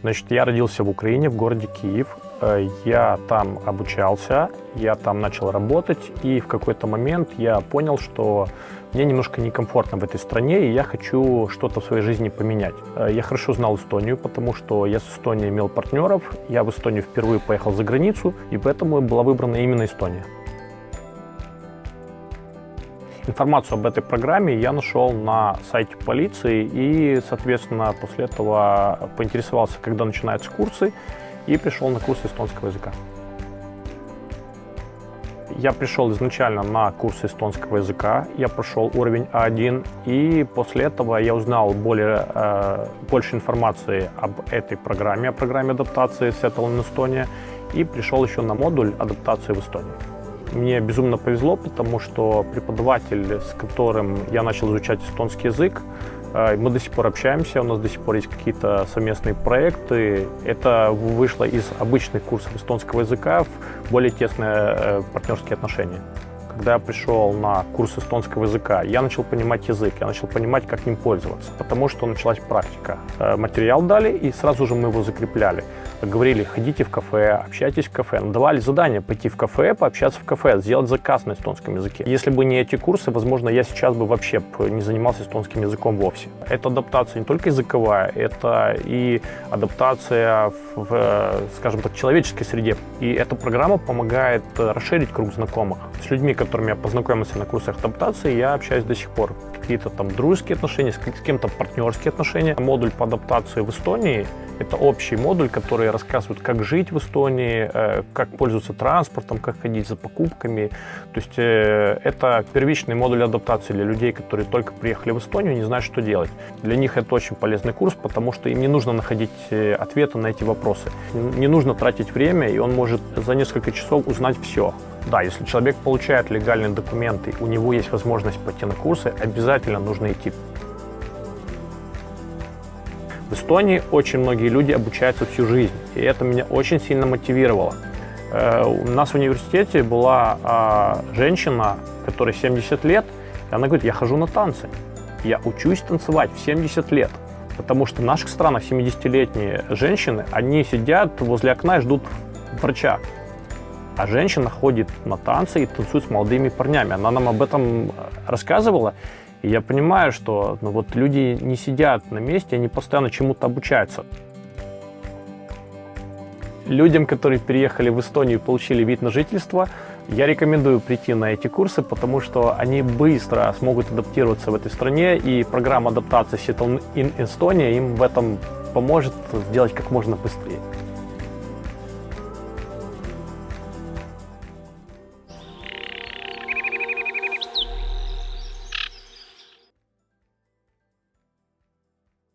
Значит, я родился в Украине, в городе Киев. Я там обучался, я там начал работать, и в какой-то момент я понял, что мне немножко некомфортно в этой стране, и я хочу что-то в своей жизни поменять. Я хорошо знал Эстонию, потому что я с Эстонией имел партнеров, я в Эстонию впервые поехал за границу, и поэтому была выбрана именно Эстония. Информацию об этой программе я нашел на сайте полиции и, соответственно, после этого поинтересовался, когда начинаются курсы, и пришел на курсы эстонского языка. Я пришел изначально на курсы эстонского языка, я прошел уровень А1, и после этого я узнал больше информации об этой программе, о программе адаптации Settle in Estonia, и пришел еще на модуль адаптации в Эстонии. Мне безумно повезло, потому что преподаватель, с которым я начал изучать эстонский язык, мы до сих пор общаемся, у нас до сих пор есть какие-то совместные проекты. Это вышло из обычных курсов эстонского языка в более тесные партнерские отношения. Когда я пришел на курс эстонского языка, я начал понимать язык, я начал понимать, как ним пользоваться, потому что началась практика. Материал дали, и сразу же мы его закрепляли. Говорили, ходите в кафе, общайтесь в кафе. Давали задание пойти в кафе, пообщаться в кафе, сделать заказ на эстонском языке. Если бы не эти курсы, возможно, я сейчас бы вообще не занимался эстонским языком вовсе. Это адаптация не только языковая, это и адаптация в, скажем так, человеческой среде. И эта программа помогает расширить круг знакомых. С людьми, с которыми я познакомился на курсах адаптации, я общаюсь до сих пор. Какие-то там дружеские отношения, с кем-то партнерские отношения. Модуль по адаптации в Эстонии – это общий модуль, который рассказывает, как жить в Эстонии, как пользоваться транспортом, как ходить за покупками. То есть это первичный модуль адаптации для людей, которые только приехали в Эстонию и не знают, что делать. Для них это очень полезный курс, потому что им не нужно находить ответы на эти вопросы. Не нужно тратить время, и он может за несколько часов узнать все. Да, если человек получает легальные документы, у него есть возможность пойти на курсы, обязательно нужно идти. В Эстонии очень многие люди обучаются всю жизнь, и это меня очень сильно мотивировало. У нас в университете была женщина, которой 70 лет, и она говорит, я хожу на танцы, я учусь танцевать в 70 лет. Потому что в наших странах 70-летние женщины, они сидят возле окна и ждут врача. А женщина ходит на танцы и танцует с молодыми парнями. Она нам об этом рассказывала. И я понимаю, что люди не сидят на месте, они постоянно чему-то обучаются. Людям, которые переехали в Эстонию и получили вид на жительство, я рекомендую прийти на эти курсы, потому что они быстро смогут адаптироваться в этой стране, и программа адаптации Settle in Estonia им в этом поможет сделать как можно быстрее.